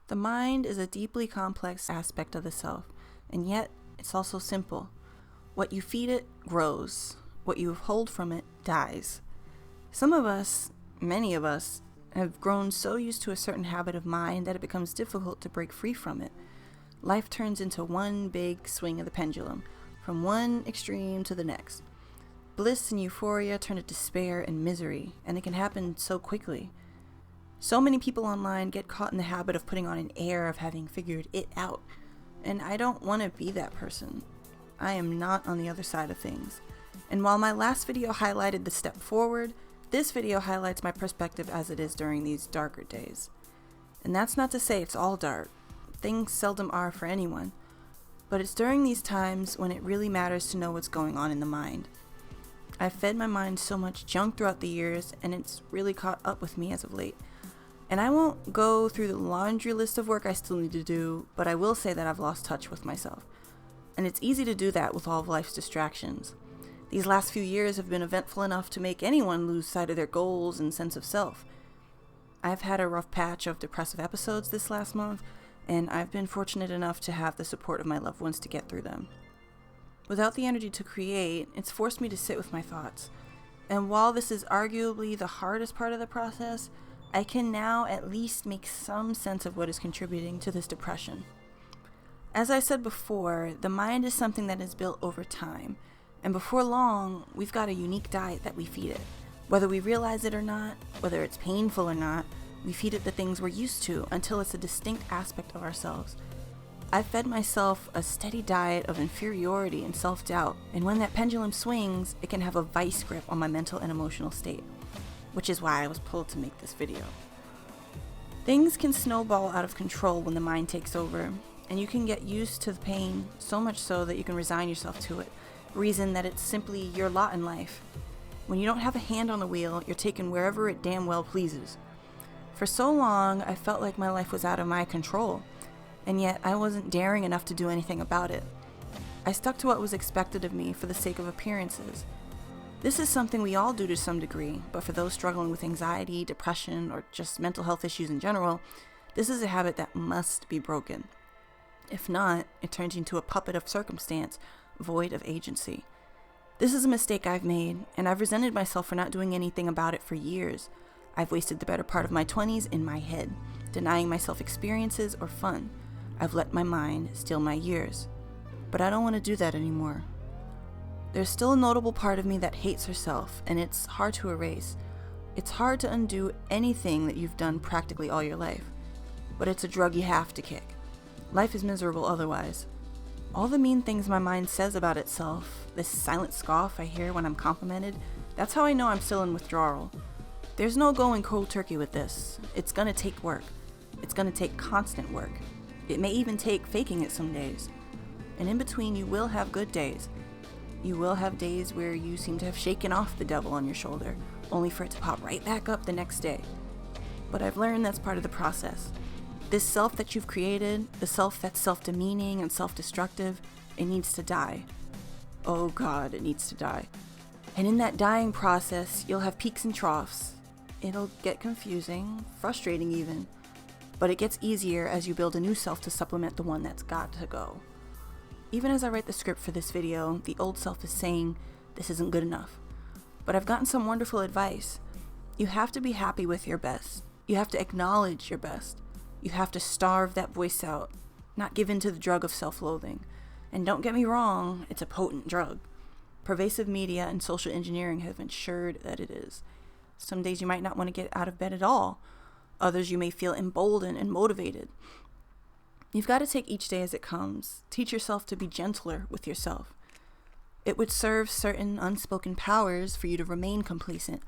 The mind is a deeply complex aspect of the self, and yet it's also simple. What you feed it grows. What you withhold from it dies. Some of us, many of us, have grown so used to a certain habit of mind that it becomes difficult to break free from it. Life turns into one big swing of the pendulum, from one extreme to the next. Bliss and euphoria turn to despair and misery, and it can happen so quickly. So many people online get caught in the habit of putting on an air of having figured it out, and I don't want to be that person. I am not on the other side of things. And while my last video highlighted the step forward, this video highlights my perspective as it is during these darker days. And that's not to say it's all dark. Things seldom are for anyone. But it's during these times when it really matters to know what's going on in the mind. I've fed my mind so much junk throughout the years, and it's really caught up with me as of late. And I won't go through the laundry list of work I still need to do, but I will say that I've lost touch with myself. And it's easy to do that with all of life's distractions. These last few years have been eventful enough to make anyone lose sight of their goals and sense of self. I've had a rough patch of depressive episodes this last month, and I've been fortunate enough to have the support of my loved ones to get through them. Without the energy to create, it's forced me to sit with my thoughts. And while this is arguably the hardest part of the process, I can now at least make some sense of what is contributing to this depression. As I said before, the mind is something that is built over time, and before long, we've got a unique diet that we feed it. Whether we realize it or not, whether it's painful or not, we feed it the things we're used to until it's a distinct aspect of ourselves. I've fed myself a steady diet of inferiority and self-doubt, and when that pendulum swings, it can have a vice grip on my mental and emotional state, which is why I was pulled to make this video. Things can snowball out of control when the mind takes over, and you can get used to the pain, so much so that you can resign yourself to it, reason that it's simply your lot in life. When you don't have a hand on the wheel, you're taken wherever it damn well pleases. For so long, I felt like my life was out of my control, and yet I wasn't daring enough to do anything about it. I stuck to what was expected of me for the sake of appearances. This is something we all do to some degree, but for those struggling with anxiety, depression, or just mental health issues in general, this is a habit that must be broken. If not, it turns into a puppet of circumstance, void of agency. This is a mistake I've made, and I've resented myself for not doing anything about it for years. I've wasted the better part of my 20s in my head, denying myself experiences or fun. I've let my mind steal my years. But I don't want to do that anymore. There's still a notable part of me that hates herself, and it's hard to erase. It's hard to undo anything that you've done practically all your life. But it's a drug you have to kick. Life is miserable otherwise. All the mean things my mind says about itself, this silent scoff I hear when I'm complimented, that's how I know I'm still in withdrawal. There's no going cold turkey with this. It's gonna take work. It's gonna take constant work. It may even take faking it some days. And in between, you will have good days. You will have days where you seem to have shaken off the devil on your shoulder, only for it to pop right back up the next day. But I've learned that's part of the process. This self that you've created, the self that's self-demeaning and self-destructive, it needs to die. Oh God, it needs to die. And in that dying process, you'll have peaks and troughs. It'll get confusing, frustrating even, but it gets easier as you build a new self to supplement the one that's got to go. Even as I write the script for this video, the old self is saying, this isn't good enough. But I've gotten some wonderful advice. You have to be happy with your best. You have to acknowledge your best. You have to starve that voice out, not give in to the drug of self-loathing. And don't get me wrong, it's a potent drug. Pervasive media and social engineering have ensured that it is. Some days you might not want to get out of bed at all. Others you may feel emboldened and motivated. You've got to take each day as it comes. Teach yourself to be gentler with yourself. It would serve certain unspoken powers for you to remain complacent,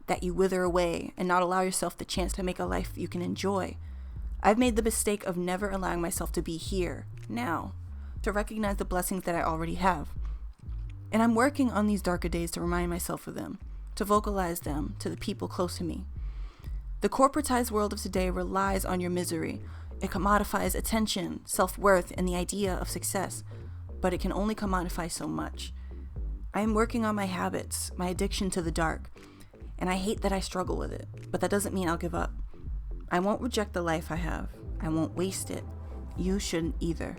that you wither away and not allow yourself the chance to make a life you can enjoy. I've made the mistake of never allowing myself to be here, now, to recognize the blessings that I already have. And I'm working on these darker days to remind myself of them, to vocalize them to the people close to me. The corporatized world of today relies on your misery. It commodifies attention, self-worth, and the idea of success, but it can only commodify so much. I am working on my habits, my addiction to the dark, and I hate that I struggle with it, but that doesn't mean I'll give up. I won't reject the life I have. I won't waste it. You shouldn't either.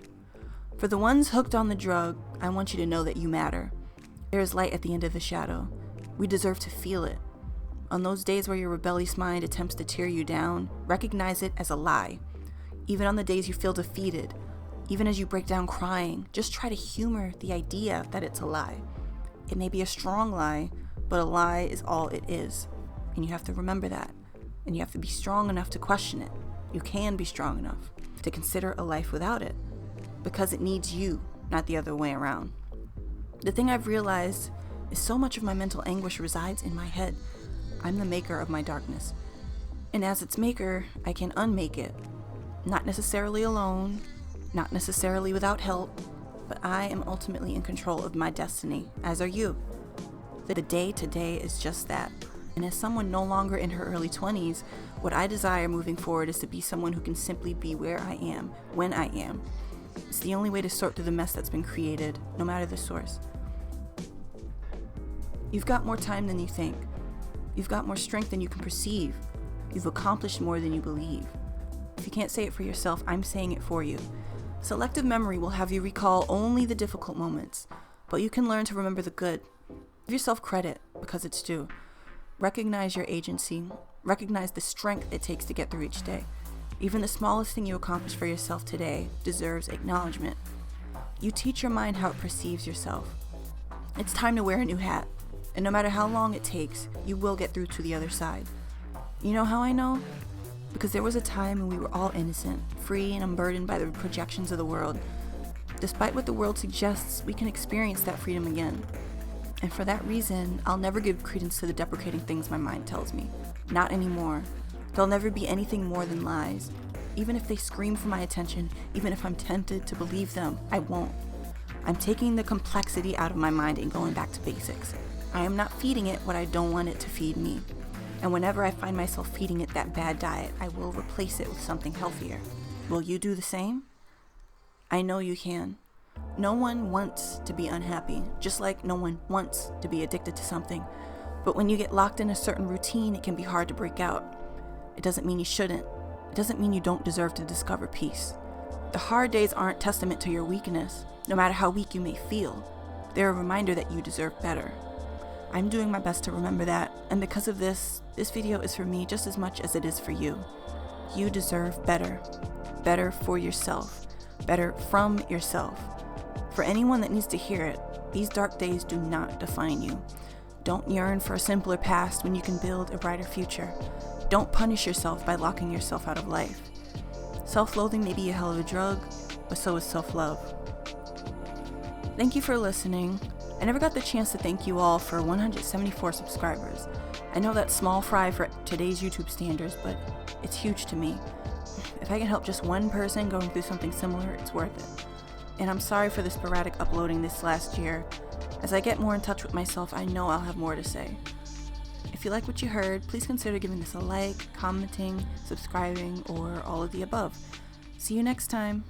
For the ones hooked on the drug, I want you to know that you matter. There is light at the end of the shadow. We deserve to feel it. On those days where your rebellious mind attempts to tear you down, recognize it as a lie. Even on the days you feel defeated, even as you break down crying, just try to humor the idea that it's a lie. It may be a strong lie, but a lie is all it is. And you have to remember that. And you have to be strong enough to question it. You can be strong enough to consider a life without it, because it needs you, not the other way around. The thing I've realized is so much of my mental anguish resides in my head. I'm the maker of my darkness. And as its maker, I can unmake it. Not necessarily alone, not necessarily without help, but I am ultimately in control of my destiny, as are you. The day to day is just that. And as someone no longer in her early 20s, what I desire moving forward is to be someone who can simply be where I am, when I am. It's the only way to sort through the mess that's been created, no matter the source. You've got more time than you think. You've got more strength than you can perceive. You've accomplished more than you believe. If you can't say it for yourself, I'm saying it for you. Selective memory will have you recall only the difficult moments, but you can learn to remember the good. Give yourself credit, because it's due. Recognize your agency. Recognize the strength it takes to get through each day. Even the smallest thing you accomplish for yourself today deserves acknowledgement. You teach your mind how it perceives yourself. It's time to wear a new hat, and no matter how long it takes, you will get through to the other side. You know how I know? Because there was a time when we were all innocent, free and unburdened by the projections of the world. Despite what the world suggests, we can experience that freedom again. And for that reason, I'll never give credence to the deprecating things my mind tells me. Not anymore. They'll never be anything more than lies. Even if they scream for my attention, even if I'm tempted to believe them, I won't. I'm taking the complexity out of my mind and going back to basics. I am not feeding it what I don't want it to feed me. And whenever I find myself feeding it that bad diet, I will replace it with something healthier. Will you do the same? I know you can. No one wants to be unhappy, just like no one wants to be addicted to something. But when you get locked in a certain routine, it can be hard to break out. It doesn't mean you shouldn't. It doesn't mean you don't deserve to discover peace. The hard days aren't testament to your weakness, no matter how weak you may feel. They're a reminder that you deserve better. I'm doing my best to remember that, and because of this video is for me just as much as it is for you. You deserve better. Better for yourself. Better from yourself. For anyone that needs to hear it, these dark days do not define you. Don't yearn for a simpler past when you can build a brighter future. Don't punish yourself by locking yourself out of life. Self-loathing may be a hell of a drug, but so is self-love. Thank you for listening. I never got the chance to thank you all for 174 subscribers. I know that's small fry for today's YouTube standards, but it's huge to me. If I can help just one person going through something similar, it's worth it. And I'm sorry for the sporadic uploading this last year. As I get more in touch with myself, I know I'll have more to say. If you like what you heard, please consider giving this a like, commenting, subscribing, or all of the above. See you next time.